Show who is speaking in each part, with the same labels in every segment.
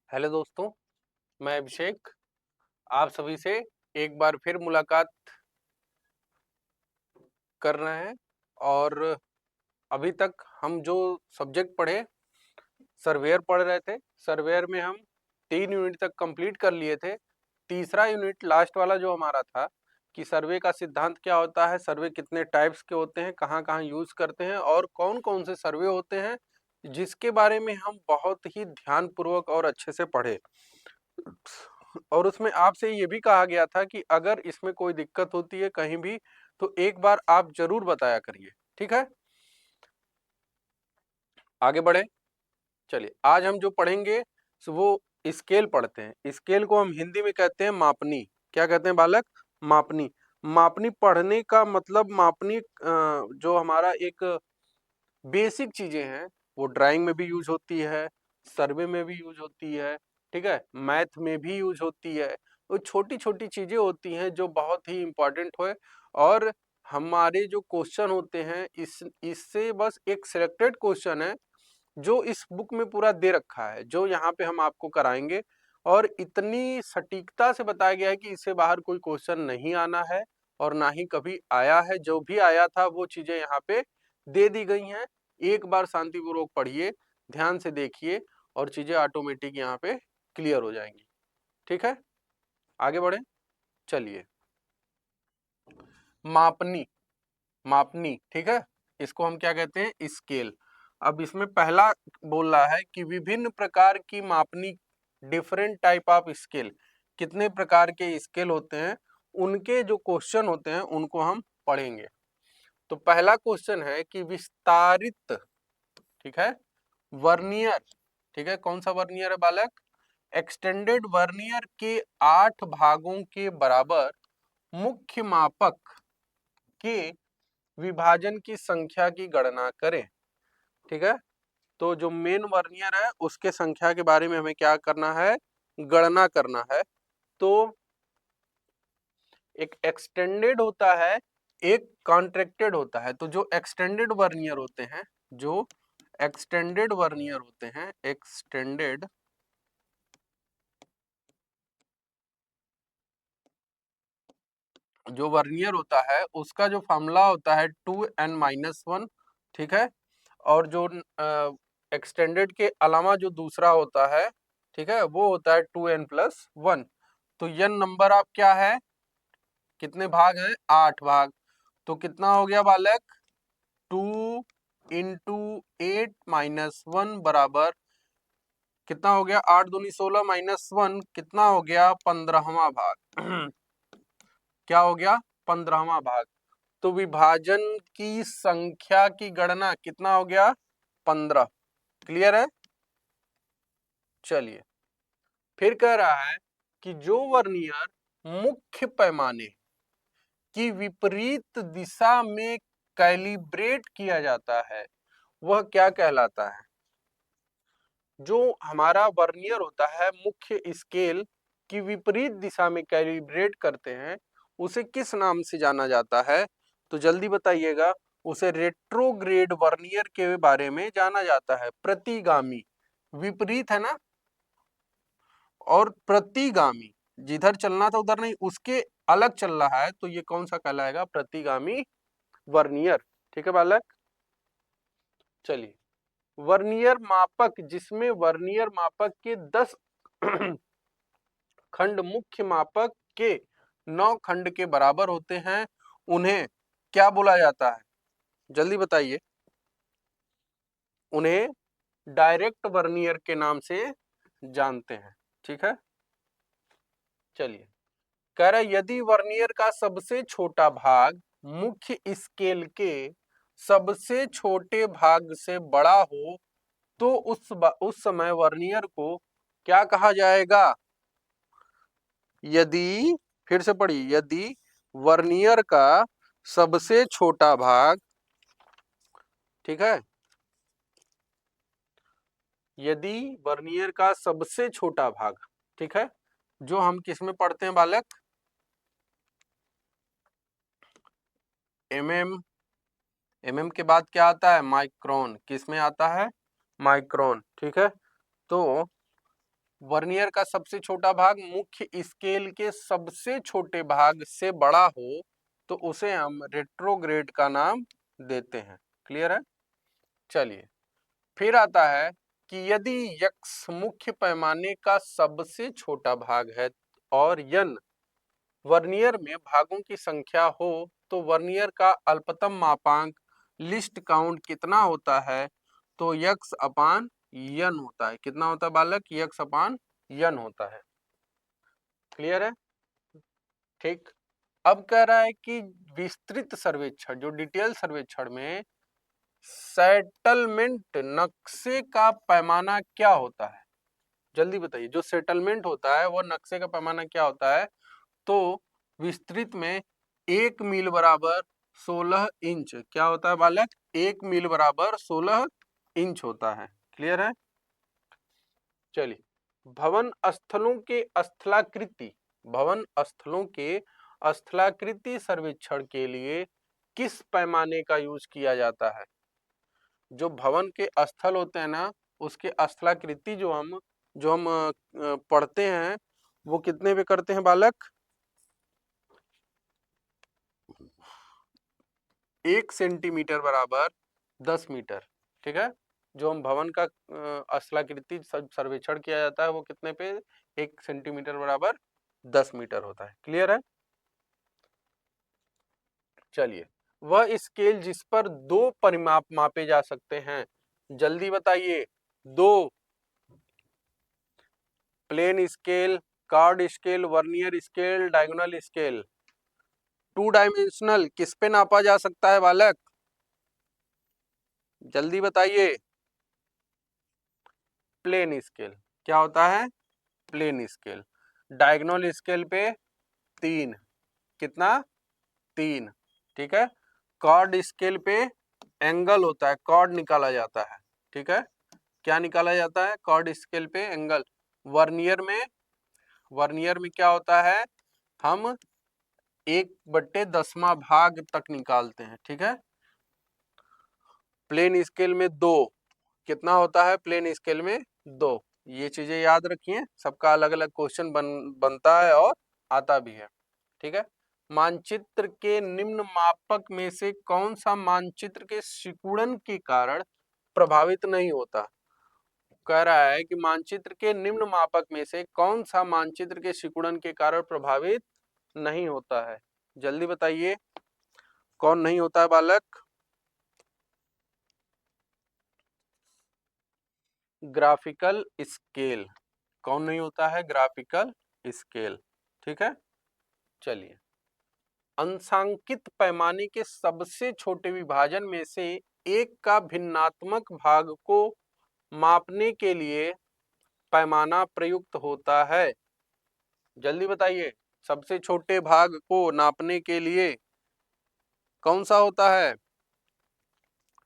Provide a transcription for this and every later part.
Speaker 1: Hello दोस्तों, मैं अभिषेक। आप सभी से एक बार फिर मुलाकात कर रहे हैं और अभी तक हम जो सब्जेक्ट पढ़े, सर्वेयर पढ़ रहे थे। सर्वेयर में हम 3 यूनिट तक कंप्लीट कर लिए थे। तीसरा यूनिट लास्ट वाला जो हमारा था कि सर्वे का सिद्धांत क्या होता है, सर्वे कितने टाइप्स के होते हैं, कहाँ-कहाँ यूज़ करते हैं और कौन-कौन से सर्वे होते हैं, जिसके बारे में हम बहुत ही ध्यानपूर्वक और अच्छे से पढ़े। और उसमें आपसे ये भी कहा गया था कि अगर इसमें कोई दिक्कत होती है कहीं भी तो एक बार आप जरूर बताया करिए। ठीक है, आगे बढ़े। चलिए, आज हम जो पढ़ेंगे वो स्केल पढ़ते हैं। स्केल को हम हिंदी में कहते हैं मापनी। क्या कहते हैं बालक? मापनी। मापनी पढ़ने का मतलब मापनी जो हमारा एक बेसिक चीजें हैं वो ड्राइंग में भी यूज होती है, सर्वे में भी यूज होती है, ठीक है, मैथ में भी यूज होती है। वो छोटी छोटी चीजें होती हैं जो बहुत ही इंपॉर्टेंट है। और हमारे जो क्वेश्चन होते हैं इससे बस एक सिलेक्टेड क्वेश्चन है जो इस बुक में पूरा दे रखा है, जो यहाँ पे हम आपको कराएंगे। और इतनी सटीकता से बताया गया है कि इससे बाहर कोई क्वेश्चन नहीं आना है और ना ही कभी आया है। जो भी आया था वो चीजें यहाँ पे दे दी गई हैं। एक बार शांतिपूर्वक पढ़िए, ध्यान से देखिए और चीजें ऑटोमेटिक यहाँ पे क्लियर हो जाएंगी। ठीक है, आगे बढ़े। चलिए, मापनी। मापनी, ठीक है, इसको हम क्या कहते हैं? स्केल। अब इसमें पहला बोल रहा है कि विभिन्न प्रकार की मापनी, डिफरेंट टाइप ऑफ स्केल। कितने प्रकार के स्केल होते हैं, उनके जो क्वेश्चन होते हैं उनको हम पढ़ेंगे। तो पहला क्वेश्चन है कि विस्तारित, ठीक है, वर्नियर, ठीक है, कौन सा वर्नियर है बालक? एक्सटेंडेड वर्नियर के 8 भागों के बराबर मुख्य मापक के विभाजन की संख्या की गणना करें। ठीक है, तो जो मेन वर्नियर है उसके संख्या के बारे में हमें क्या करना है? गणना करना है। तो एक एक्सटेंडेड होता है, एक कॉन्ट्रैक्टेड होता है। तो जो एक्सटेंडेड वर्नियर होते हैं, जो एक्सटेंडेड वर्नियर होते हैं, एक्सटेंडेड जो वर्नियर होता है उसका जो फॉर्मूला होता है 2n-1, ठीक है। और जो एक्सटेंडेड के अलावा जो दूसरा होता है, ठीक है, वो होता है 2n+1। तो n नंबर आप क्या है, कितने भाग हैं? 8 भाग। तो कितना हो गया बालक? 2 × 8 - 1 बराबर कितना हो गया? 8 दूनी 16 -1 कितना हो गया? 15वां भाग। क्या हो गया? 15वां भाग। तो विभाजन की संख्या की गणना कितना हो गया? 15। क्लियर है? चलिए, फिर कह रहा है कि जो वर्नियर मुख्य पैमाने की विपरीत दिशा में कैलिब्रेट किया जाता है वह क्या कहलाता है? जो हमारा वर्नियर होता है मुख्य स्केल की विपरीत दिशा में कैलिब्रेट करते हैं उसे किस नाम से जाना जाता है? तो जल्दी बताइएगा। उसे रेट्रोग्रेड वर्नियर के बारे में जाना जाता है। प्रतिगामी, विपरीत है ना, और प्रतिगामी, जिधर चलना था उधर नहीं, उसके अलग चल रहा है, तो ये कौन सा कहलाएगा? प्रतिगामी वर्नियर। ठीक है बालक, चलिए। वर्नियर मापक, जिसमें वर्नियर मापक के 10 खंड मुख्य मापक के 9 खंड के बराबर होते हैं, उन्हें क्या बोला जाता है? जल्दी बताइए। उन्हें डायरेक्ट वर्नियर के नाम से जानते हैं। ठीक है, चलिए। कह रहा है यदि वर्नियर का सबसे छोटा भाग मुख्य स्केल के सबसे छोटे भाग से बड़ा हो तो उस समय वर्नियर को क्या कहा जाएगा? यदि, फिर से पढ़िए, यदि वर्नियर का सबसे छोटा भाग, ठीक है, यदि वर्नियर का सबसे छोटा भाग, ठीक है, जो हम किस में पढ़ते हैं बालक? एमएम। एमएम के बाद क्या आता है? माइक्रोन। किस में आता है? माइक्रोन। ठीक है, तो वर्नियर का सबसे छोटा भाग मुख्य स्केल के सबसे छोटे भाग से बड़ा हो तो उसे हम रेट्रोग्रेड का नाम देते हैं। क्लियर है? चलिए, फिर आता है कि यदि यक्स मुख्य पैमाने का सबसे छोटा भाग है और यन वर्नियर में भागों की संख्या हो तो वर्नियर का अल्पतम मापांक लिस्ट काउंट कितना होता है? तो यक्स अपान यन होता है। कितना होता है बालक? यक्स अपान यन होता है। क्लियर है? ठीक। अब कह रहा है कि विस्तृत सर्वेक्षण, जो डिटेल सर्वेक्षण में सेटलमेंट नक्शे का पैमाना क्या होता है? जल्दी बताइए। जो सेटलमेंट होता है वो नक्शे का पैमाना क्या होता है? तो विस्तृत में 1 मील बराबर 16 इंच क्या होता है बालक? 1 मील बराबर 16 इंच होता है। क्लियर है? चलिए, भवन स्थलों के स्थलाकृति, भवन स्थलों के स्थलाकृति सर्वेक्षण के लिए किस पैमाने का यूज किया जाता है? जो भवन के स्थल होते हैं ना, उसके स्थलाकृति जो हम पढ़ते हैं वो कितने पे करते हैं बालक? 1 सेंटीमीटर बराबर 10 मीटर। ठीक है? जो हम भवन का स्थलाकृति सर्वेक्षण किया जाता है वो कितने पे? 1 सेंटीमीटर बराबर 10 मीटर होता है। क्लियर है? चलिए, वह स्केल जिस पर 2 परिमाप मापे जा सकते हैं, जल्दी बताइए। 2, plain scale, card scale, vernier scale, diagonal scale. 2 dimensional किस पे नापा जा सकता है बालक? जल्दी बताइए। Plain scale. क्या होता है? Plain scale. डायगोनल स्केल पे 3। कितना? 3। ठीक है? कॉर्ड स्केल पे एंगल होता है, कॉर्ड निकाला जाता है। ठीक है? क्या निकाला जाता है? कॉर्ड स्केल पे एंगल। वर्नियर में क्या होता है? हम 1/10वां भाग तक निकालते हैं। ठीक है? प्लेन स्केल में 2। कितना होता है प्लेन स्केल में? 2। ये चीजें याद रखिए, सबका अलग अलग क्वेश्चन बनता है और आता भी है। ठीक है? मानचित्र के निम्न मापक में से कौन सा मानचित्र के सिकुड़न के कारण प्रभावित नहीं होता? कह रहा है कि मानचित्र के निम्न मापक में से कौन सा मानचित्र के सिकुड़न के कारण प्रभावित नहीं होता है? जल्दी बताइए, कौन नहीं होता है बालक? Graphical scale. कौन नहीं होता है? Graphical scale. ठीक है? चलिए, अंशांकित पैमाने के सबसे छोटे विभाजन में से एक का भिन्नात्मक भाग को मापने के लिए पैमाना प्रयुक्त होता है। जल्दी बताइए, सबसे छोटे भाग को नापने के लिए कौन सा होता है?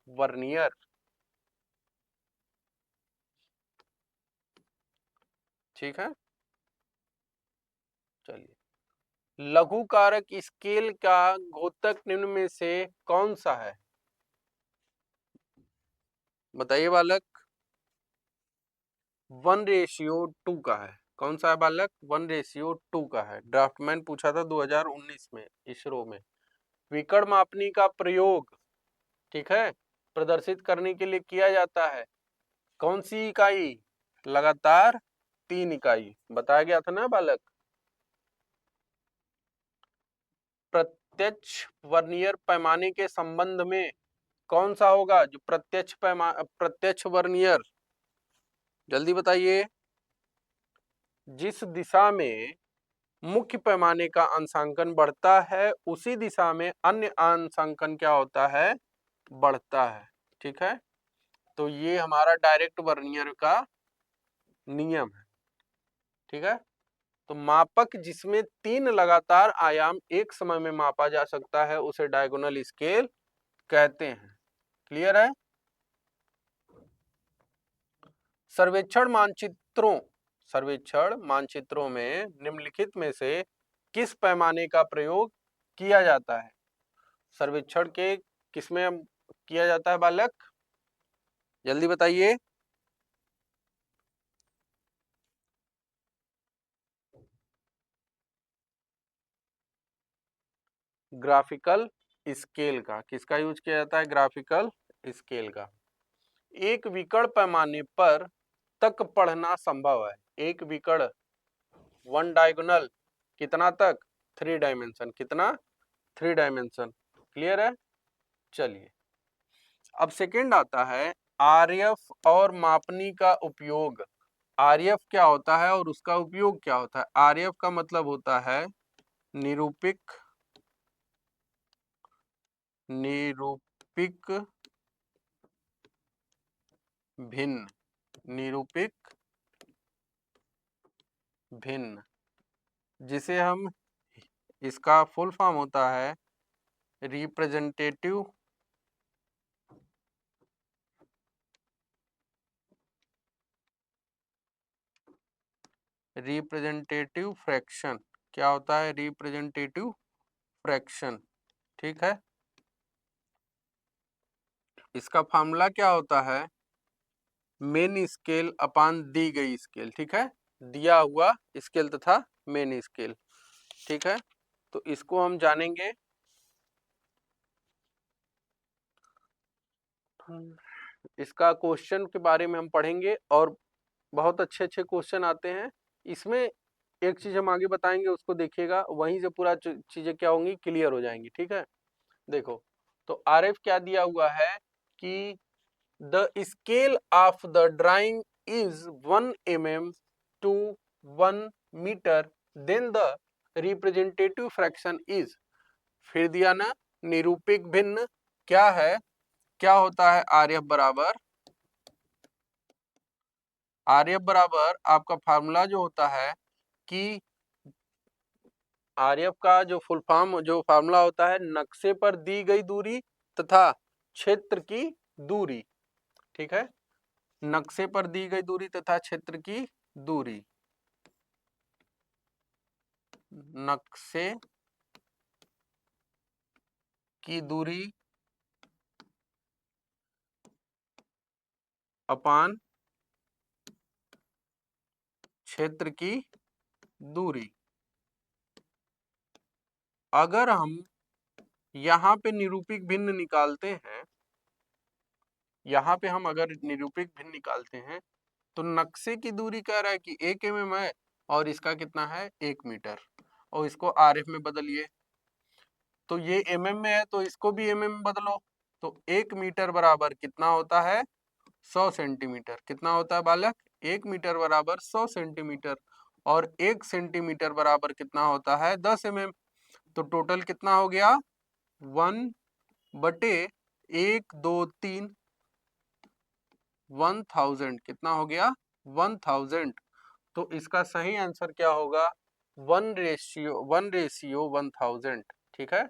Speaker 1: वर्नियर। ठीक है? चलिए, लघु कारक स्केल का घोतक निम्न में से कौन सा है? बताइए बालक। 1:2 का है। कौन सा है बालक? 1:2 का है। ड्राफ्टमैन पूछा था 2019 में इसरो में। विकर्ण मापनी का प्रयोग, ठीक है, प्रदर्शित करने के लिए किया जाता है। कौन सी इकाई? लगातार 3 इकाई। बताया गया था ना बालक। प्रत्यक्ष वर्नियर पैमाने के संबंध में कौन सा होगा? जो प्रत्यक्ष वर्नियर। जल्दी बताइए। जिस दिशा में मुख्य पैमाने का अंशांकन बढ़ता है उसी दिशा में अन्य अंशांकन क्या होता है? बढ़ता है। ठीक है? तो ये हमारा डायरेक्ट वर्नियर का नियम है। ठीक है? तो मापक जिसमें 3 लगातार आयाम एक समय में मापा जा सकता है उसे डायगोनल स्केल कहते हैं। क्लियर है? सर्वेक्षण मानचित्रों में निम्नलिखित में से किस पैमाने का प्रयोग किया जाता है? सर्वेक्षण के किसमें किया जाता है बालक? जल्दी बताइए। ग्राफिकल स्केल का। किसका यूज किया जाता है? ग्राफिकल स्केल का। एक विकर्ण पैमाने पर तक पढ़ना संभव है। एक विकर्ण, वन डायगोनल, कितना तक? 3 डायमेंशन। कितना? 3 डायमेंशन। क्लियर है? चलिए, अब सेकंड आता है आरएफ और मापनी का उपयोग। आरएफ क्या होता है और उसका उपयोग क्या होता है? आरएफ का मतलब होता है निरूपिक भिन्न। निरूपिक भिन्न, जिसे हम, इसका फुल फॉर्म होता है रिप्रेजेंटेटिव फ्रैक्शन। क्या होता है? Representative fraction. ठीक है, इसका फॉर्मूला क्या होता है? मेन स्केल अपान दी गई स्केल। ठीक है, दिया हुआ स्केल तथा मेन स्केल। ठीक है, तो इसको हम जानेंगे। इसका क्वेश्चन के बारे में हम पढ़ेंगे और बहुत अच्छे अच्छे क्वेश्चन आते हैं इसमें। एक चीज हम आगे बताएंगे, उसको देखिएगा, वहीं से पूरा चीजें क्या होंगी, क्लियर हो जाएंगी। ठीक है, देखो, तो आरएफ क्या दिया हुआ है कि the scale of the drawing is 1 mm to 1 metre, then the representative fraction is. फिर दिया ना, निरूपिक भिन्न क्या है? क्या होता है? आरएफ बराबर, आरएफ बराबर आपका फार्मूला जो होता है कि आरएफ का जो फुल फॉर्म, जो फार्मूला होता है, नक्शे पर दी गई दूरी तथा क्षेत्र की दूरी। ठीक है, नक्शे पर दी गई दूरी तथा क्षेत्र की दूरी। नक्शे की दूरी अपान क्षेत्र की दूरी। अगर हम यहाँ पे निरूपिक भिन्न निकालते हैं, यहाँ पे हम अगर निरूपिक भिन्न निकालते हैं, तो नक्शे की दूरी कह रहा है कि 1 mm है और इसका कितना है? 1 मीटर। और इसको आरएफ में बदलिए, तो ये एमएम में है तो इसको भी एमएम में बदलो। तो 1 मीटर बराबर कितना होता है? 100 सेंटीमीटर। कितना होता है बालक? 1 मीटर बराबर 100 सेंटीमीटर। और 1 सेंटीमीटर बराबर कितना होता है? 10 mm। तो टोटल कितना हो गया? 1/1, 2, 3, 1000। कितना हो गया? 1000। तो इसका सही आंसर क्या होगा? 1:1000। ठीक है,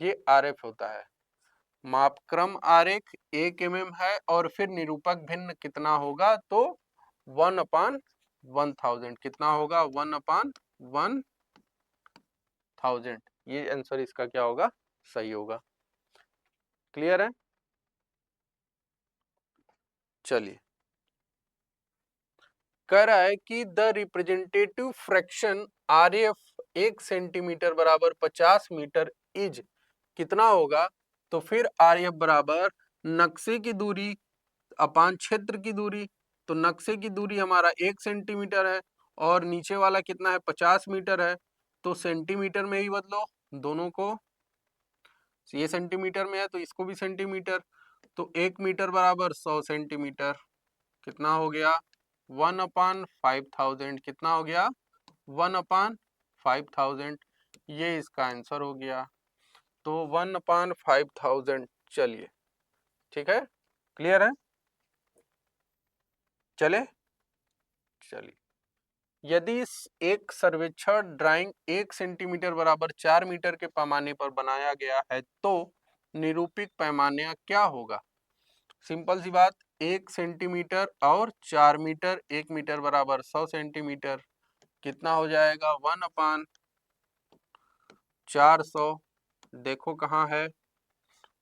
Speaker 1: ये आरएफ होता है। मापक्रम आरेख 1 mm है और फिर निरूपक भिन्न कितना होगा? तो 1/1000। कितना होगा? 1/1000। ये आंसर इसका क्या होगा? सही होगा। क्लियर है? चलिए, कह रहा है कि the representative fraction RF 1 centimetre बराबर 50 मीटर इज कितना होगा? तो फिर आरएफ बराबर नक्शे की दूरी अपान क्षेत्र की दूरी। तो नक्शे की दूरी हमारा 1 सेंटीमीटर है और नीचे वाला कितना है? 50 मीटर है। तो सेंटीमीटर में ही बदलो दोनों को। ये सेंटीमीटर में है तो इसको भी सेंटीमीटर। तो 1 मीटर बराबर 100 सेंटीमीटर। कितना हो गया? 1/5000। कितना हो गया? 1/5000। ये इसका आंसर हो गया। तो 1/5000। चलिए, ठीक है, क्लियर है? चले, चलिए, यदि एक सर्वेक्षण ड्राइंग 1 सेंटीमीटर बराबर 4 मीटर के पैमाने पर बनाया गया है तो निरूपिक पैमाना क्या होगा? सिंपल सी बात, 1 सेंटीमीटर और 4 मीटर, 1 मीटर बराबर 100 सेंटीमीटर। कितना हो जाएगा? 1/400। देखो कहाँ है?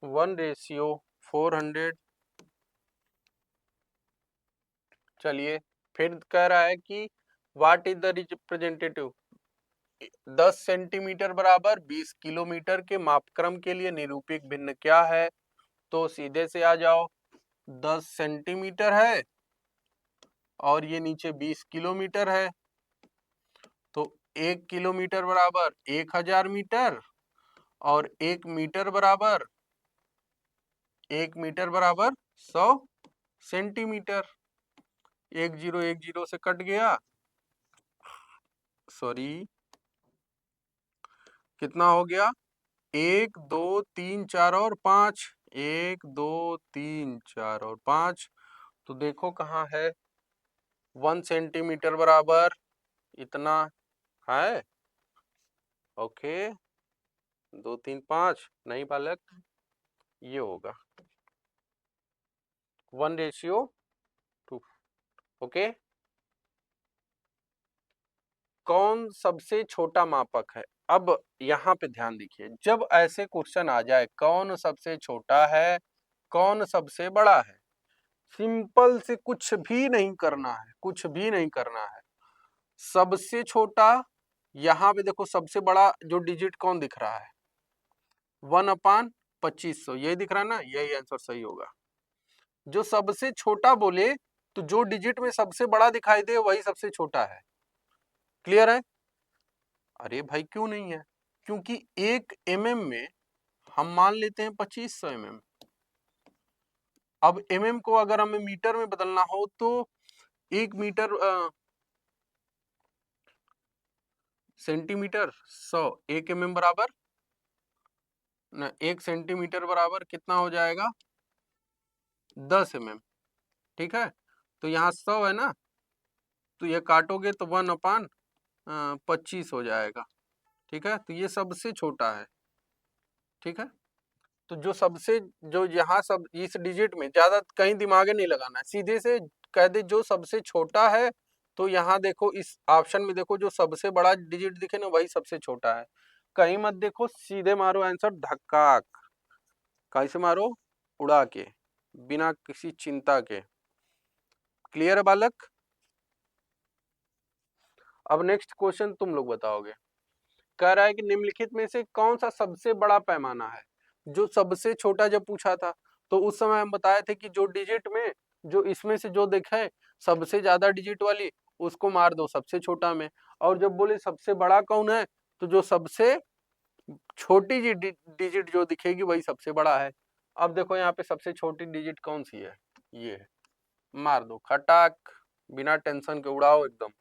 Speaker 1: 1:400। चलिए, फिर कह रहा है कि what is the representative 10 centimetre बराबर 20 किलोमीटर के मापक्रम के लिए निरूपित भिन्न क्या है? तो सीधे से आ जाओ, 10 सेंटीमीटर है और ये नीचे 20 किलोमीटर है, तो 1 किलोमीटर बराबर 1000 मीटर और 1 मीटर बराबर 100 सेंटीमीटर। 10 से कट गया, सॉरी, कितना हो गया? 1 2 3 4 और 5, 1 2 3 4 और 5। तो देखो कहाँ है, 1 सेंटीमीटर बराबर इतना है। ओके, 2 3 5 नहीं बालक, ये होगा 1:2। ओके, कौन सबसे छोटा मापक है? अब यहाँ पे ध्यान दीजिए, जब ऐसे क्वेश्चन आ जाए कौन सबसे छोटा है, कौन सबसे बड़ा है, सिंपल से कुछ भी नहीं करना है, कुछ भी नहीं करना है। सबसे छोटा, यहाँ पे देखो सबसे बड़ा जो डिजिट कौन दिख रहा है, 1/2500, यही दिख रहा है ना, यही आंसर सही होगा। जो सबसे छोटा बोले तो जो डिजिट में सबसे बड़ा दिखाई दे वही सबसे छोटा है। क्लियर है? अरे भाई क्यों नहीं है? क्योंकि 1 mm में हम मान लेते हैं 2500 mm। अब mm को अगर हमें मीटर में बदलना हो तो 1 मीटर सेंटीमीटर 100, 1 mm बराबर न 1 सेंटीमीटर बराबर कितना हो जाएगा? 10 mm। ठीक है, तो यहाँ 100 है ना, तो ये काटोगे तो 1/25 हो जाएगा। ठीक है, तो ये सबसे छोटा है। ठीक है, तो जो सबसे, जो यहाँ सब इस डिजिट में ज्यादा कहीं दिमाग नहीं लगाना है, सीधे से कह दे जो सबसे छोटा है। तो यहाँ देखो इस ऑप्शन में देखो जो सबसे बड़ा डिजिट दिखे ना वही सबसे छोटा है। कहीं मत देखो, सीधे मारो आंसर धक्का, कैसे मारो? उड़ा के, बिना किसी चिंता के। क्लियर है बालक? अब नेक्स्ट क्वेश्चन तुम लोग बताओगे। कह रहा है कि निम्नलिखित में से कौन सा सबसे बड़ा पैमाना है? जो सबसे छोटा जब पूछा था तो उस समय हम बताए थे कि जो डिजिट में, जो इसमें से जो देखे सबसे ज्यादा डिजिट वाली उसको मार दो सबसे छोटा में। और जब बोले सबसे बड़ा कौन है, तो जो सबसे छोटी जी डिजिट जो दिखेगी वही सबसे बड़ा है। अब देखो यहाँ पे सबसे छोटी डिजिट कौन सी है, ये है, मार दो खटाक, बिना टेंशन के उड़ाओ एकदम।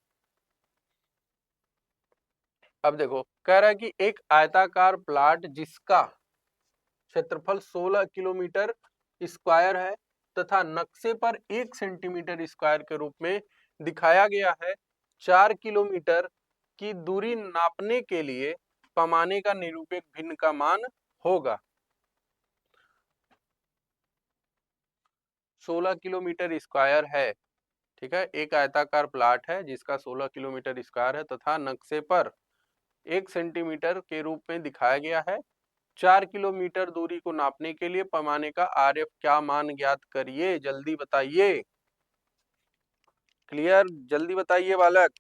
Speaker 1: अब देखो कह रहा है कि एक आयताकार प्लाट जिसका क्षेत्रफल 16 किलोमीटर स्क्वायर है तथा नक्शे पर 1 सेंटीमीटर स्क्वायर के रूप में दिखाया गया है, 4 किलोमीटर की दूरी नापने के लिए पैमाने का निरूपक भिन्न का मान होगा। 16 किलोमीटर स्क्वायर है, ठीक है, एक आयताकार प्लाट है जिसका 16 किलोमीटर स्क्वायर है तथा नक्शे पर 1 सेंटीमीटर के रूप में दिखाया गया है। 4 किलोमीटर दूरी को नापने के लिए पैमाने का आरएफ क्या मान ज्ञात करिए, जल्दी बताइए। क्लियर, जल्दी बताइए बालक।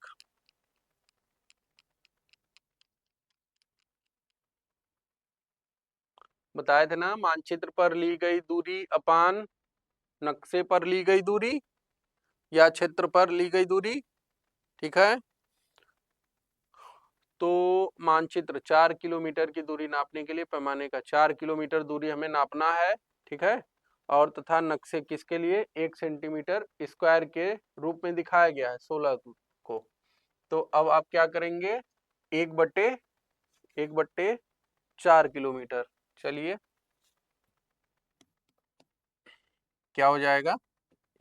Speaker 1: बताए थे ना, मानचित्र पर ली गई दूरी अपान नक्शे पर ली गई दूरी या क्षेत्र पर ली गई दूरी। ठीक है, तो मानचित्र 4 किलोमीटर की दूरी नापने के लिए पैमाने का 4 किलोमीटर दूरी हमें नापना है। ठीक है, और तथा नक्शे किसके लिए 1 सेंटीमीटर स्क्वायर के रूप में दिखाया गया है 16 को। तो अब आप क्या करेंगे, 1/4 किलोमीटर। चलिए क्या हो जाएगा,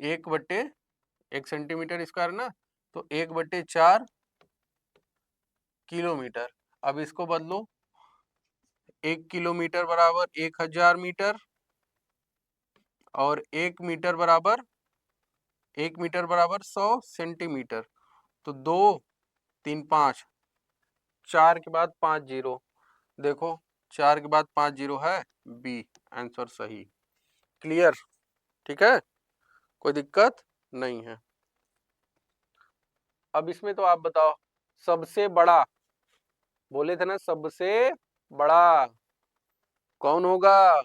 Speaker 1: 1 सेंटीमीटर स्क्वायर ना, तो 1/4 किलोमीटर। अब इसको बदलो, 1 किलोमीटर बराबर 1000 मीटर और 1 मीटर बराबर 100 सेंटीमीटर। तो 2 3 5, 4 के बाद 5 जीरो, देखो 4 के बाद 5 जीरो है, बी आंसर सही। क्लियर? ठीक है, कोई दिक्कत नहीं है। अब इसमें तो आप बताओ सबसे बड़ा बोले थे ना सबसे बड़ा कौन होगा?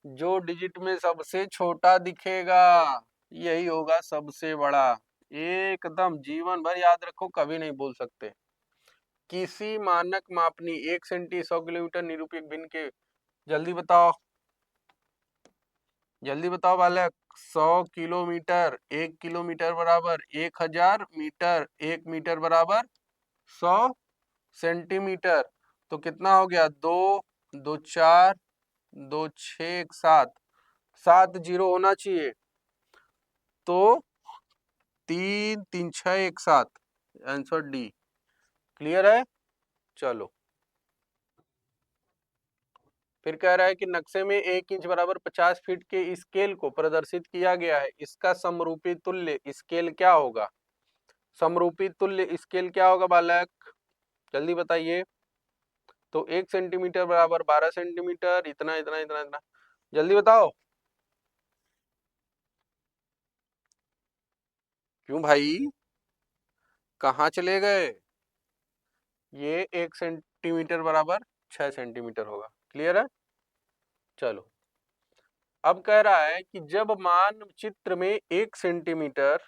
Speaker 1: जो डिजिट में सबसे छोटा दिखेगा यही होगा सबसे बड़ा। एकदम जीवन भर याद रखो, कभी नहीं भूल सकते। किसी मानक मापनी 1 सेंटी 100 किलोमीटर निरूपक भिन्न के, जल्दी बताओ, जल्दी बताओ बालक। 100 किलोमीटर, 1 किलोमीटर बराबर 1000 मीटर, 1 मीटर बराबर 100 सेंटीमीटर। तो कितना हो गया? 2 2 4 2 6 1 7, 7 जीरो होना चाहिए। तो 3 3 6 1 7, आंसर डी। क्लियर है? चलो, फिर कह रहा है कि नक्शे में 1 इंच बराबर 50 फीट के स्केल को प्रदर्शित किया गया है, इसका समरूपी तुल्य स्केल क्या होगा? समरूपी तुल्य स्केल क्या होगा बालक? जल्दी बताइए। तो 1 सेंटीमीटर बराबर 12 सेंटीमीटर, इतना इतना इतना इतना, जल्दी बताओ। क्यों भाई, कहाँ चले गए? ये 1 सेंटीमीटर बराबर 6 सेंटीमीटर होगा। क्लियर है? चलो, अब कह रहा है कि जब मान चित्र में 1 सेंटीमीटर,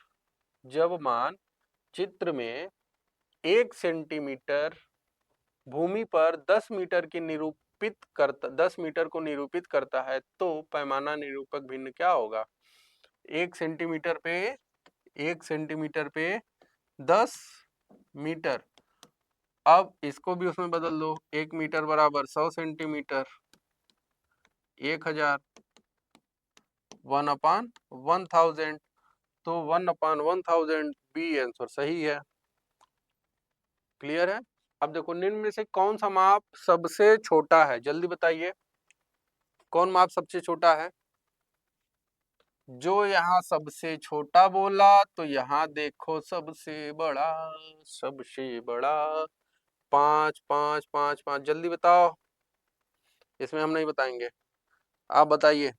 Speaker 1: जब मान चित्र में 1 सेंटीमीटर भूमि पर 10 मीटर की निरूपित करता 10 मीटर को निरूपित करता है तो पैमाना निरूपक भिन्न क्या होगा? 1 सेंटीमीटर पे 1 सेंटीमीटर पे 10 मीटर। अब इसको भी उसमें बदल दो, 1 मीटर बराबर 100 सेंटीमीटर, 1000, 1/1000, तो 1/1000 बी आंसर सही है। क्लियर है? अब देखो, निम्न में से कौन सा माप सबसे छोटा है? जल्दी बताइए, कौन माप सबसे छोटा है? जो यहाँ सबसे छोटा बोला तो यहाँ देखो सबसे बड़ा, सबसे बड़ा 5 5 5 5, जल्दी बताओ। इसमें हम नहीं बताएंगे, आप बताइए।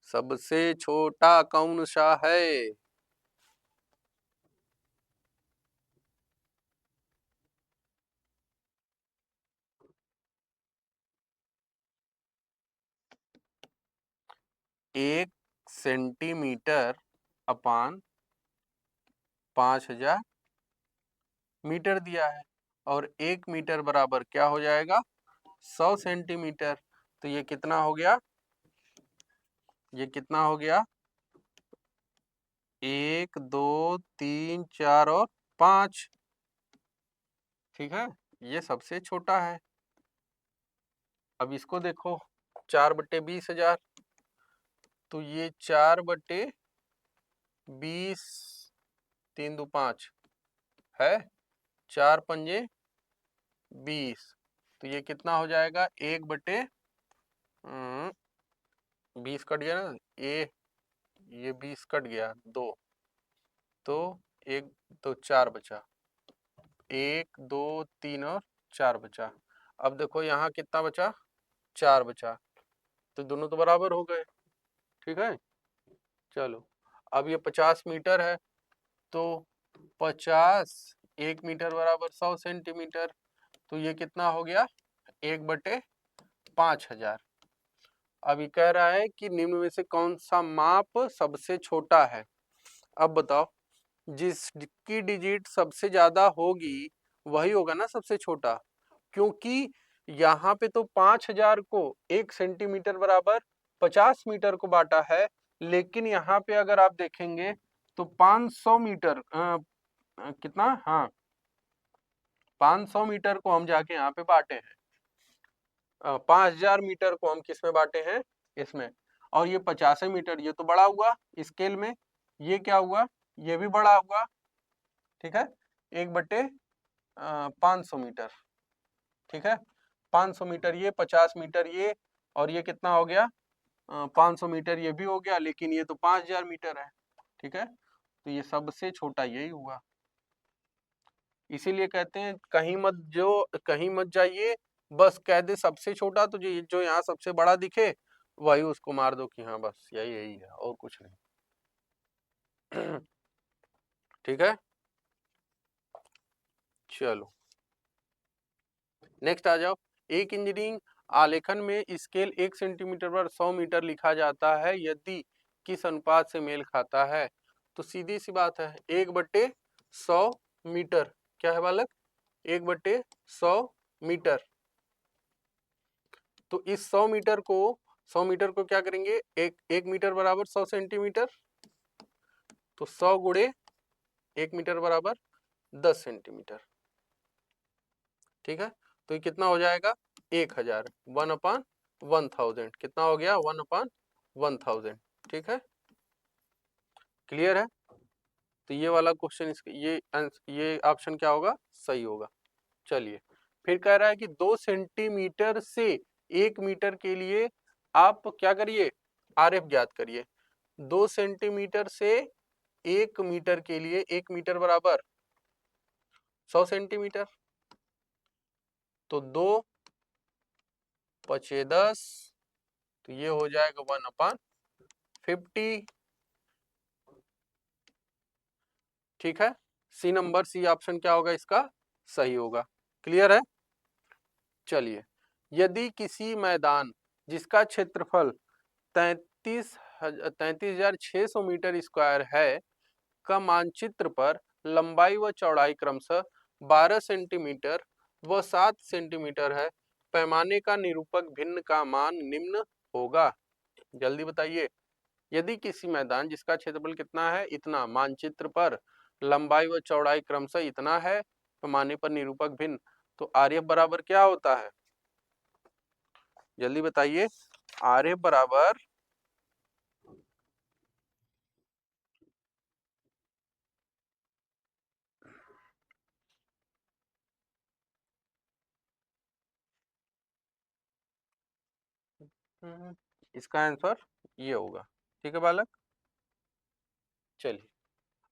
Speaker 1: सबसे छोटा कौन सा है? एक सेंटीमीटर अपान 5000 मीटर दिया है, और 1 मीटर बराबर क्या हो जाएगा? 100 सेंटीमीटर। तो ये कितना हो गया? ये कितना हो गया? 1 2 3 4 और 5। ठीक है, ये सबसे छोटा है। अब इसको देखो, 4/20,000, तो ये 4/20, 3 2 5 है, 4 पंजे 20, तो ये कितना हो जाएगा? 1/20 कट गया ना, ये 20 कट गया, 2, तो 1 तो 4 बचा, 1 2 3 और 4 बचा। अब देखो यहाँ कितना बचा? 4 बचा, तो दोनों तो बराबर हो गए। ठीक है, चलो, अब ये 50 मीटर है, तो 50, 1 मीटर बराबर 100 सेंटीमीटर, तो ये कितना हो गया? 1/5000। अब ये कह रहा है कि निम्न में से कौन सा माप सबसे छोटा है? अब बताओ, जिसकी डिजिट सबसे ज्यादा होगी वही होगा ना सबसे छोटा, क्योंकि यहाँ पे तो 5000 को 1 सेंटीमीटर बराबर 50 मीटर को बांटा है, लेकिन यहाँ पे अगर आप देखेंगे तो 500 मीटर कितना, हाँ, 500 मीटर को हम जाके यहाँ पे बांटे हैं, 5000 मीटर को हम किस में बांटे हैं? इसमें। और ये 50 मीटर, ये तो बड़ा हुआ स्केल में, ये क्या हुआ? ये भी बड़ा हुआ। ठीक है, 1/500 मीटर। ठीक है, 500 मीटर ये, 50 मीटर ये, और ये कितना हो गया? 500 मीटर ये भी हो गया, लेकिन ये तो 5000 मीटर है। ठीक है, तो ये सबसे छोटा यही हुआ। इसीलिए कहते हैं कहीं मत जाइए, बस कह दे सबसे छोटा, तो जो यहाँ सबसे बड़ा दिखे वही उसको मार दो कि हाँ बस यही यही है और कुछ नहीं। ठीक है। चलो नेक्स्ट आ जाओ। एक इंजीनियरिंग आलेखन में स्केल 1 सेंटीमीटर पर 100 मीटर लिखा जाता है यदि किस अनुपात से मेल खाता है। तो सीधी सी बात है 1/100 मीटर। क्या है बालक? 1/100 मीटर। तो इस 100 मीटर को क्या करेंगे, एक मीटर बराबर 100 सेंटीमीटर। तो 100 गुणे 1 मीटर बराबर 10 सेंटीमीटर। ठीक है। तो ये कितना हो जाएगा? 1000, 1/1000। कितना हो गया? 1/1000। ठीक है। क्लियर है। तो ये वाला क्वेश्चन, ये ऑप्शन क्या होगा? सही होगा। चलिए फिर कह रहा है कि 2 सेंटीमीटर से 1 मीटर के लिए आप क्या करिए? आरएफ ज्ञात करिए। 2 सेंटीमीटर से 1 मीटर के लिए 1 मीटर बराबर 100 सेंटीमीटर। तो 2 पचे 10, तो ये हो जाएगा 1/50। ठीक है। सी नंबर, सी ऑप्शन क्या होगा इसका? सही होगा। क्लियर है। चलिए, यदि किसी मैदान जिसका क्षेत्रफल 33,600 मीटर स्क्वायर है का मानचित्र पर लंबाई व चौड़ाई क्रमशः 12 सेंटीमीटर व 7 सेंटीमीटर है, पैमाने का निरूपक भिन्न का मान निम्न होगा। जल्दी बताइए। यदि किसी मैदान जिसका क्षेत्रफल कितना है? इतना, मानचित्र पर लंबाई व चौड़ाई क्रमशः इतना है, पैमाने पर निरूपक भिन्न, तो आरएफ बराबर क्या होता है? जल्दी बताइए। आरएफ बराबर इसका आंसर ये होगा। ठीक है बालक। चलिए,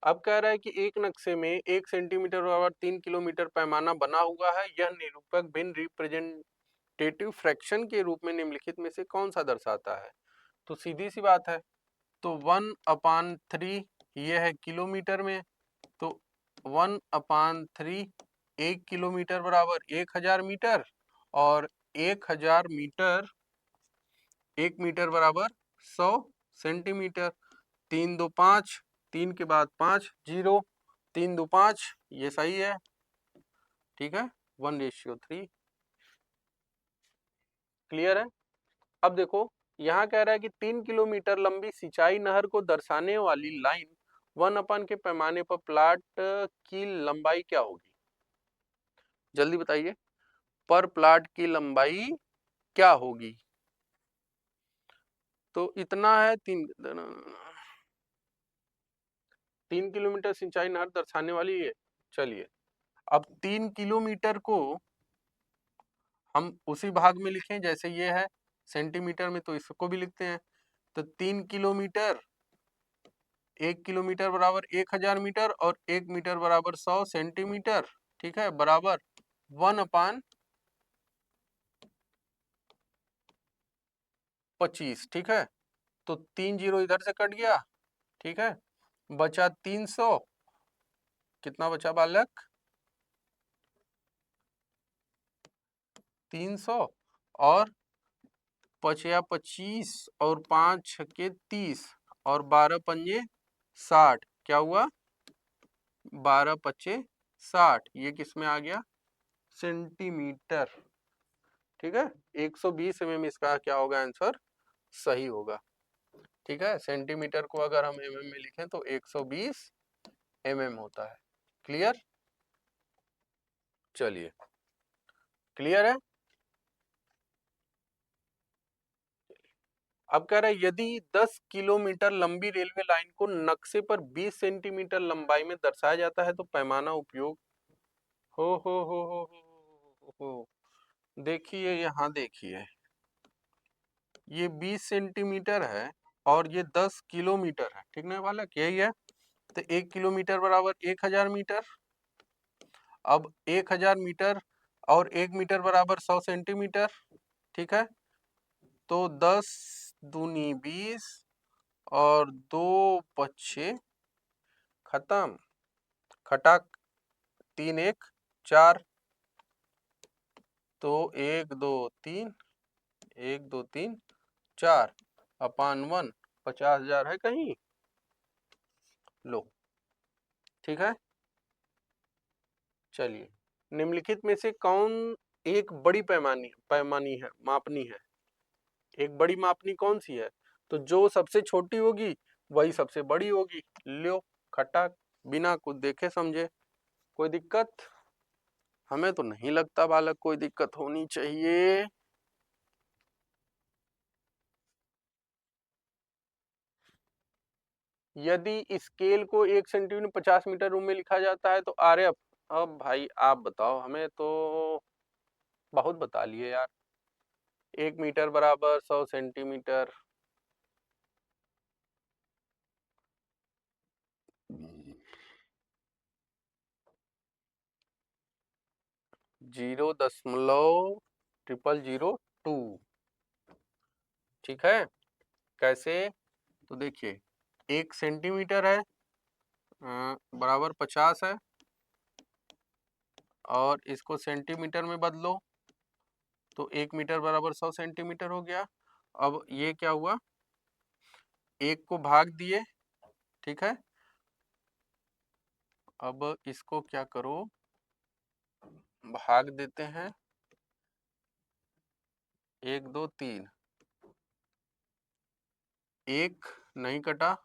Speaker 1: अब कह रहा है कि एक नक्शे में 1 सेंटीमीटर बराबर 3 किलोमीटर पैमाना बना हुआ है। यह निरूपक भिन्न रिप्रेजेंटेटिव फ्रैक्शन के रूप में निम्नलिखित में से कौन सा दर्शाता है? तो सीधी सी बात है। तो 1/3 ये है किलोमीटर में। तो 1/3 1 किलोमीटर बराबर 1000 मीटर, और 1000 मीटर 1 मीटर बराबर 100 सेंटीमीटर। 3 2 5, 3 के बाद 5 0, 3 2 5, ये सही है। ठीक है। 1:3। क्लियर है। अब देखो, यहाँ कह रहा है कि 3 किलोमीटर लंबी सिंचाई नहर को दर्शाने वाली लाइन 1/, के पैमाने पर प्लाट की लंबाई क्या होगी? जल्दी बताइए। पर प्लाट की लंबाई क्या होगी? तो इतना है 3 किलोमीटर सिंचाई नहर दर्शाने वाली है। चलिए, अब 3 किलोमीटर को हम उसी भाग में लिखें जैसे ये है सेंटीमीटर में, तो इसको भी लिखते हैं। तो 3 किलोमीटर, 1 किलोमीटर बराबर 1000 मीटर, और 1 मीटर बराबर 100 सेंटीमीटर। ठीक है। बराबर 1/25। ठीक है। तो 3 जीरो इधर से कट गया। ठीक है। बचा 300। कितना बचा बालक? 300, और पचया 25, और 5 छके 30, और 12 पंजे 60। क्या हुआ? 12 पच्चे 60। ये किस में आ गया? सेंटीमीटर। ठीक है। 120 mm इसका क्या होगा? आंसर सही होगा। ठीक है। सेंटीमीटर को अगर हम mm में लिखें तो 120 mm होता है। क्लियर। चलिए, क्लियर है। अब कह रहा है यदि 10 किलोमीटर लंबी रेलवे लाइन को नक्शे पर 20 सेंटीमीटर लंबाई में दर्शाया जाता है तो पैमाना उपयोग हो। देखिए, यहाँ देखिए, ये 20 सेंटीमीटर है और ये 10 किलोमीटर है। ठीक ना बालक? यही है। तो 1 किलोमीटर बराबर 1000 मीटर। अब 1000 मीटर और 1 मीटर बराबर 100 सेंटीमीटर। ठीक है। तो 10 दूनी 20, और 2 पच्छे खत्म। खटाक 3 1 4, तो 1 2 3 1 2 3 4 अपान 1, 50,000 है कहीं, लो, ठीक है। चलिए, निम्नलिखित में से कौन एक बड़ी पैमानी है, मापनी है, एक बड़ी मापनी कौन सी है? तो जो सबसे छोटी होगी वही सबसे बड़ी होगी। लो, खटाक, बिना कुछ देखे समझे। कोई दिक्कत? हमें तो नहीं लगता बालक कोई दिक्कत होनी चाहिए। यदि स्केल को 1 सेंटीमीटर 50 मीटर रूम में लिखा जाता है तो आर्य, अब भाई आप बताओ, हमें तो बहुत बता लिए यार। 1 मीटर बराबर 100 सेंटीमीटर। 0.0002, ठीक है। कैसे? तो देखिए, 1 सेंटीमीटर है बराबर 50 है, और इसको सेंटीमीटर में बदलो तो 1 मीटर बराबर 100 सेंटीमीटर हो गया। अब ये क्या हुआ, 1 को भाग दिए, ठीक है। अब इसको क्या करो, भाग देते हैं, 1 2 3, 1 नहीं कटा,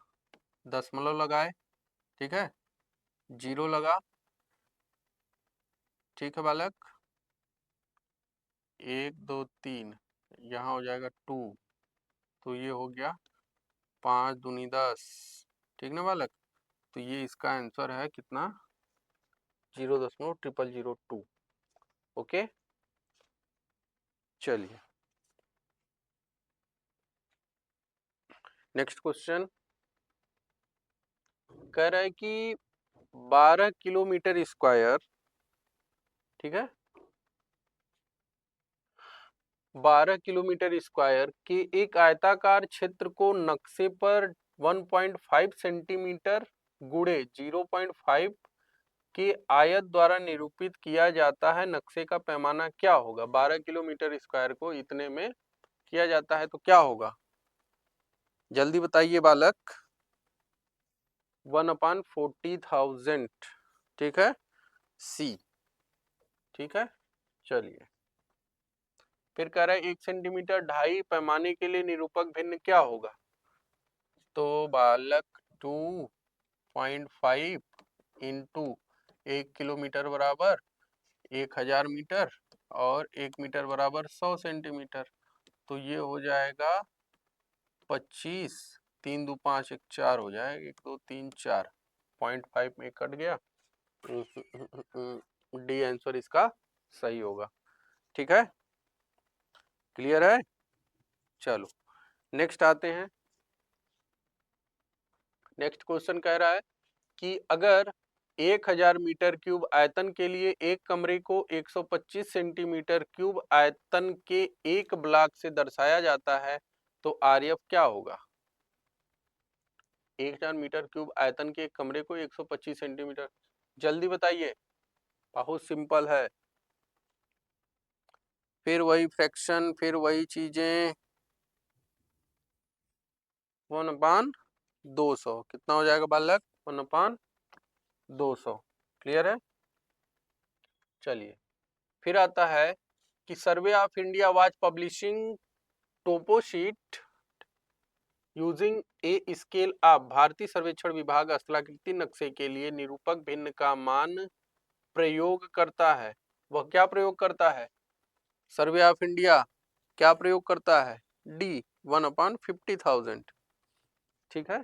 Speaker 1: दशमलव लगाए, ठीक है, 0 लगा, ठीक है बालक, 1 2 3, यहाँ हो जाएगा 2, तो ये हो गया 5 दूनी 10, ठीक ना बालक। तो ये इसका आंसर है कितना, 0.0002। ओके, चलिए नेक्स्ट क्वेश्चन। कह रहा है कि 12 किलोमीटर स्क्वायर, ठीक है, 12 किलोमीटर स्क्वायर के एक आयताकार क्षेत्र को नक्शे पर 1.5 सेंटीमीटर गुणे 0.5 के आयत द्वारा निरूपित किया जाता है। नक्शे का पैमाना क्या होगा? 12 किलोमीटर स्क्वायर को इतने में किया जाता है तो क्या होगा? जल्दी बताइए बालक। 1/40,000, ठीक है, सी, ठीक है। चलिए, फिर कह रहा है 1 सेंटीमीटर ढाई पैमाने के लिए निरूपक भिन्न क्या होगा? तो बालक 2.5 इंटू 1 किलोमीटर बराबर 1000 मीटर, और 1 मीटर बराबर 100 सेंटीमीटर, तो ये हो जाएगा 25, 3 2 5 1 4 हो जाएगा, 1 2 3 4, 0.5 में कट गया, डी आंसर इसका सही होगा, ठीक है। क्लियर है? चलो नेक्स्ट आते हैं। नेक्स्ट क्वेश्चन कह रहा है कि अगर 1000 मीटर क्यूब आयतन के लिए एक कमरे को 125 सेंटीमीटर क्यूब आयतन के एक ब्लॉक से दर्शाया जाता है तो आरएफ क्या होगा? 1000 मीटर क्यूब आयतन के एक कमरे को 125 सेंटीमीटर, जल्दी बताइए, बहुत सिंपल है। फिर वही फ्रैक्शन, फिर वही चीजें, 1/200 कितना हो जाएगा बालक? 1/200, क्लियर है। चलिए, फिर आता है कि survey of India was publishing toposheet using a scale of, भारतीय सर्वेक्षण विभाग स्थलाकृति नक्शे के लिए निरूपक भिन्न का मान प्रयोग करता है। वह क्या प्रयोग करता है? सर्वे ऑफ इंडिया क्या प्रयोग करता है? डी, 1/50,000, ठीक है।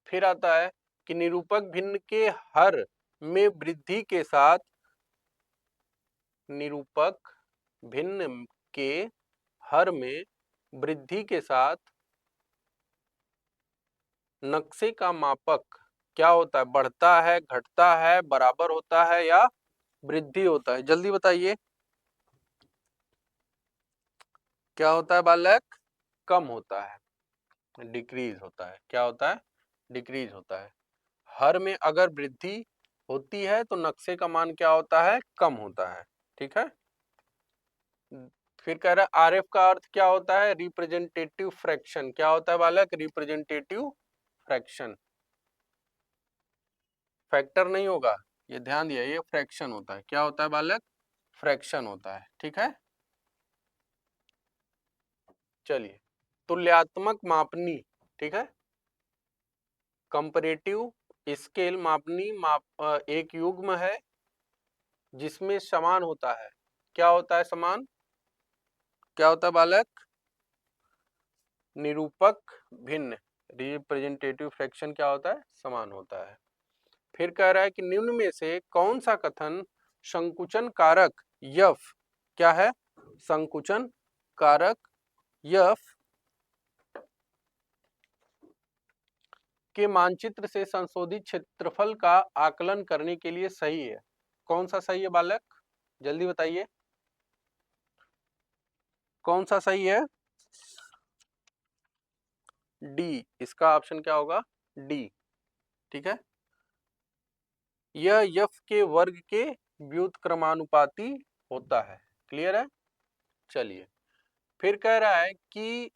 Speaker 1: फिर आता है कि निरूपक भिन्न के हर में वृद्धि के साथ, निरूपक भिन्न के हर में वृद्धि के साथ नक्शे का मापक क्या होता है? बढ़ता है, घटता है, बराबर होता है या वृद्धि होता है? जल्दी बताइए, क्या होता है बालक? कम होता है, डिक्रीज होता है। क्या होता है? डिक्रीज होता है। हर में अगर वृद्धि होती है तो नक्शे का मान क्या होता है, कम होता है। ठीक है, फिर कह रहा है आरएफ का अर्थ क्या होता है, रिप्रेजेंटेटिव फ्रैक्शन। क्या होता है बालक, रिप्रेजेंटेटिव फ्रैक्शन। फैक्टर नहीं होगा, ये ध्यान दिया, ये फ्रैक्शन होता है। क्या होता है बालक, फ्रैक्शन होता है। ठीक है, चलिए, तुल्यात्मक मापनी। ठीक है, कंपैरेटिव स्केल मापनी एक युग्म है जिसमें समान होता है। क्या होता है समान, क्या होता है बालक, निरूपक भिन्न। रिप्रेजेंटेटिव फ्रैक्शन क्या होता है, समान होता है। फिर कह रहा है कि निम्न में से कौन सा कथन संकुचन कारक यफ, क्या है, संकुचन कारक यफ के मानचित्र से संशोधित क्षेत्रफल का आकलन करने के लिए सही है। कौन सा सही है बालक, जल्दी बताइए, कौन सा सही है, डी, इसका ऑप्शन क्या होगा, डी। ठीक है, यह यफ के वर्ग के व्युत्क्रमानुपाती होता है। क्लियर है, चलिए, फिर कह रहा है कि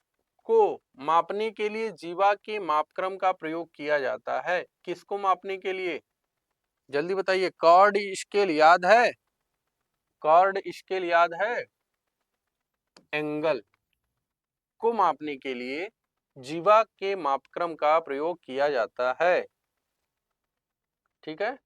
Speaker 1: को मापने के लिए जीवा के मापक्रम का प्रयोग किया जाता है। किसको मापने के लिए, जल्दी बताइए, कॉर्ड स्केल याद है, कॉर्ड स्केल याद है, एंगल को मापने के लिए जीवा के मापक्रम का प्रयोग किया जाता है। ठीक है,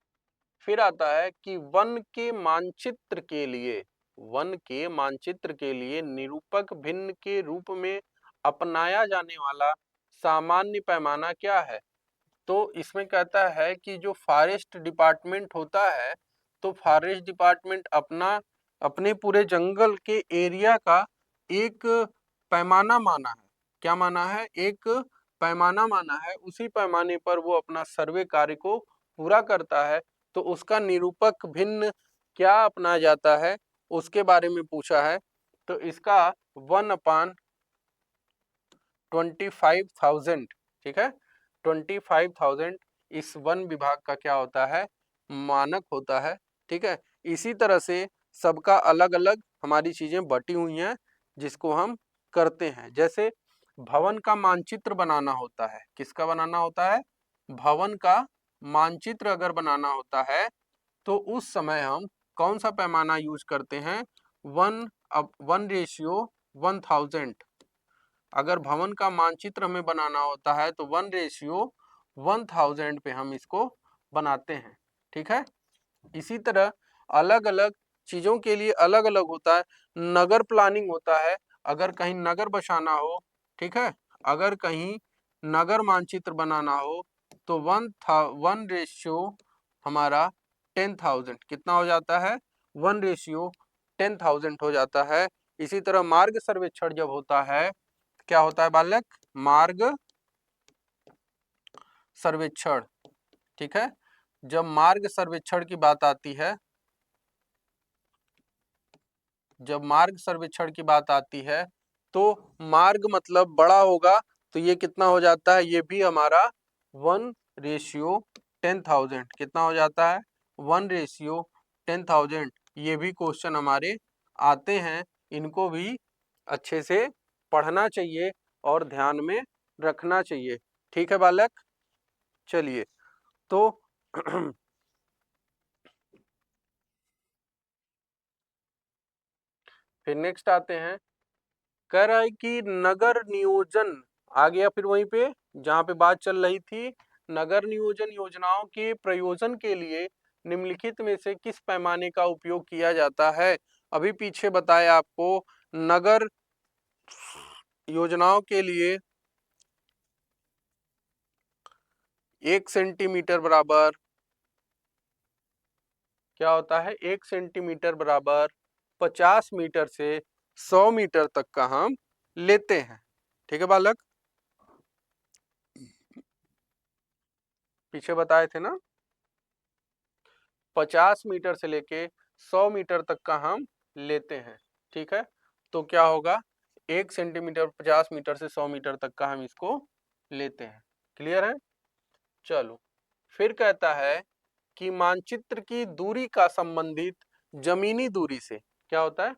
Speaker 1: फिर आता है कि वन के मानचित्र के लिए, वन के मानचित्र के लिए निरूपक भिन्न के रूप में अपनाया जाने वाला सामान्य पैमाना क्या है। तो इसमें कहता है कि जो फॉरेस्ट डिपार्टमेंट होता है, तो फॉरेस्ट डिपार्टमेंट अपने पूरे जंगल के एरिया का एक पैमाना माना है। क्या माना है, एक पैमाना माना है, उसी पैमाने पर वो अपना सर्वे कार्य को पूरा करता है। तो उसका निरूपक भिन्न क्या अपनाया जाता है, उसके बारे में पूछा है। तो इसका 1/25,000, ठीक है, 25,000 इस वन विभाग का क्या होता है, मानक होता है। ठीक है, इसी तरह से सबका अलग अलग हमारी चीजें बटी हुई हैं जिसको हम करते हैं। जैसे भवन का मानचित्र बनाना होता है, किसका बनाना होता है, भवन का मानचित्र अगर बनाना होता है तो उस समय हम कौन सा पैमाना यूज करते हैं, 1:1000। अगर भवन का मानचित्र हमें बनाना होता है तो 1:1000 पे हम इसको बनाते हैं। ठीक है, इसी तरह अलग अलग चीजों के लिए अलग अलग होता है। नगर प्लानिंग होता है, अगर कहीं नगर बसाना हो, ठीक है, अगर कहीं नगर मानचित्र बनाना हो तो 1:10 हमारा 10,000 कितना हो जाता है, 1:10,000 हो जाता है। इसी तरह मार्ग सर्वेक्षण जब होता है, क्या होता है बालक, मार्ग सर्वेक्षण। ठीक है, जब मार्ग सर्वेक्षण की बात आती है, जब मार्ग सर्वेक्षण की बात आती है तो मार्ग मतलब बड़ा होगा, तो ये कितना हो जाता है, ये भी हमारा 1:10,000 कितना हो जाता है, 1:10,000। ये भी क्वेश्चन हमारे आते हैं, इनको भी अच्छे से पढ़ना चाहिए और ध्यान में रखना चाहिए। ठीक है बालक, चलिए, तो फिर नेक्स्ट आते हैं, कह रहा है कि नगर नियोजन आ गया, फिर वहीं पे जहां पे बात चल रही थी, नगर नियोजन योजनाओं के प्रयोजन के लिए निम्नलिखित में से किस पैमाने का उपयोग किया जाता है। अभी पीछे बताया आपको, नगर योजनाओं के लिए 1 सेंटीमीटर बराबर क्या होता है, 1 सेंटीमीटर बराबर 50 मीटर से 100 मीटर तक का हम लेते हैं। ठीक है बालक, पीछे बताए थे ना, 50 मीटर से लेके 100 मीटर तक का हम लेते हैं। ठीक है, तो क्या होगा, 1 सेंटीमीटर 50 मीटर से 100 मीटर तक का हम इसको लेते हैं। क्लियर है, चलो, फिर कहता है कि मानचित्र की दूरी का संबंधित जमीनी दूरी से क्या होता है?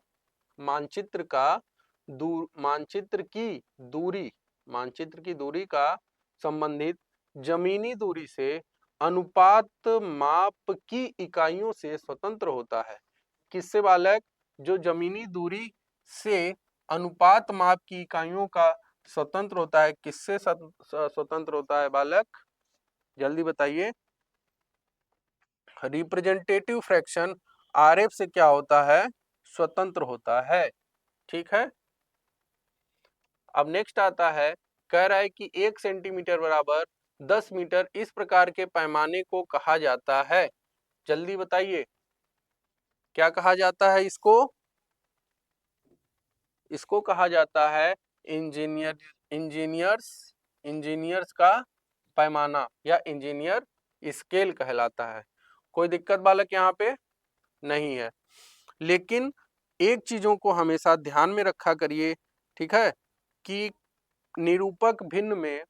Speaker 1: मानचित्र का मानचित्र की दूरी, मानचित्र की दूरी का संबंधित जमीनी दूरी से अनुपात माप की इकाइयों से स्वतंत्र होता है। किससे बालक? जो जमीनी दूरी से अनुपात माप की इकाइयों का स्वतंत्र होता है, किससे स्वतंत्र होता है बालक? जल्दी बताइए। रिप्रेजेंटेटिव फ्रैक्शन आरएफ से क्या होता है? स्वतंत्र होता है। ठीक है। अब नेक्स्ट आता है, कह रहा है कि 1 सेंटीमीटर बराबर 10 मीटर, इस प्रकार के पैमाने को कहा जाता है। जल्दी बताइए, क्या कहा जाता है इसको? इसको कहा जाता है इंजीनियर्स इंजीनियर्स का पैमाना या इंजीनियर स्केल कहलाता है। कोई दिक्कत बालक यहाँ पे नहीं है। लेकिन एक चीजों को हमेशा ध्यान में रखा करिए, ठीक है, कि निरूपक भिन्न में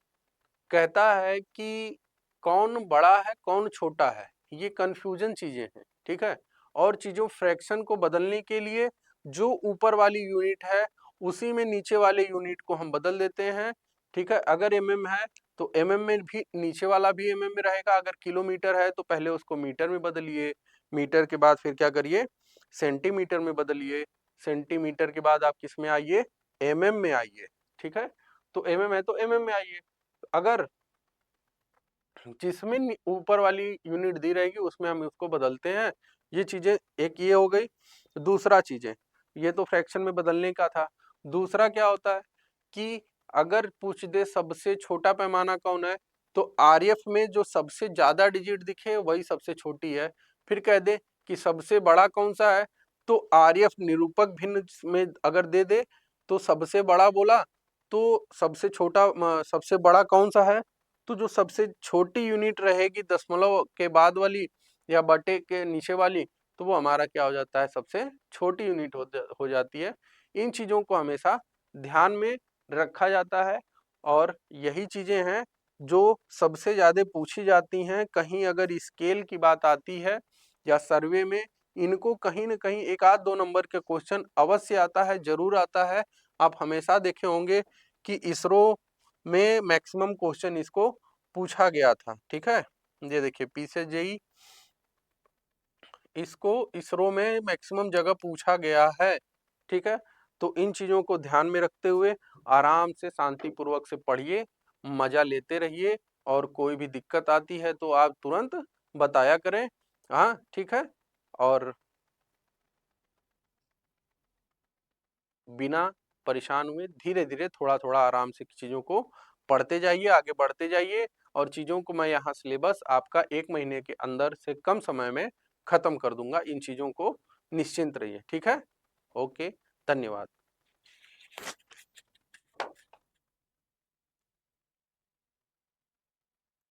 Speaker 1: कहता है कि कौन बड़ा है कौन छोटा है, ये कंफ्यूजन चीजें हैं। ठीक है। और चीजों फ्रैक्शन को बदलने के लिए जो ऊपर वाली यूनिट है उसी में नीचे वाले यूनिट को हम बदल देते हैं। ठीक है। अगर एमएम है तो एमएम में भी नीचे वाला भी एमएम में रहेगा। अगर किलोमीटर है तो पहले उसको मीटर में बदलिए, मीटर के बाद फिर क्या करिए? सेंटीमीटर में बदलिए, सेंटीमीटर के बाद आप किस में आइए? एमएम में आइए। ठीक है। तो एमएम है तो एमएम में आइए। अगर जिसमें ऊपर वाली यूनिट दी रहेगी उसमें हम उसको बदलते हैं। ये चीजें, एक ये हो गई। दूसरा चीजें, ये तो फ्रैक्शन में बदलने का था। दूसरा क्या होता है कि अगर पूछ दे सबसे छोटा पैमाना कौन है, तो आरएफ में जो सबसे ज्यादा डिजिट दिखे वही सबसे छोटी है। फिर कह दे कि सबसे बड़ा कौन सा है, तो आरएफ निरूपक भिन्न में अगर दे दे तो सबसे बड़ा बोला, तो सबसे छोटा सबसे बड़ा कौन सा है, तो जो सबसे छोटी यूनिट रहेगी दशमलव के बाद वाली या बटे के नीचे वाली, तो वो हमारा क्या हो जाता है? सबसे छोटी यूनिट हो जाती है। इन चीजों को हमेशा ध्यान में रखा जाता है और यही चीजें हैं जो सबसे ज्यादा पूछी जाती हैं। कहीं अगर स्केल की बात आती है या सर्वे में, इनको कहीं ना कहीं एक आध दो नंबर के क्वेश्चन अवश्य आता है, जरूर आता है। आप हमेशा देखे होंगे कि इसरो में मैक्सिमम क्वेश्चन इसको पूछा गया था। ठीक है। ये देखिए पीछे जेई, इसको इसरो में मैक्सिमम जगह पूछा गया है। ठीक है। तो इन चीजों को ध्यान में रखते हुए आराम से शांतिपूर्वक से पढ़िए, मजा लेते रहिए, और कोई भी दिक्कत आती है तो आप तुरंत बताया करें। हाँ ठीक है। और बिना परेशान हुए धीरे धीरे थोड़ा थोड़ा आराम से चीजों को पढ़ते जाइए, आगे बढ़ते जाइए, और चीजों को मैं यहाँ सिलेबस आपका 1 महीने के अंदर से कम समय में खत्म कर दूंगा। इन चीजों को निश्चिंत रहिए। ठीक है। ओके, धन्यवाद।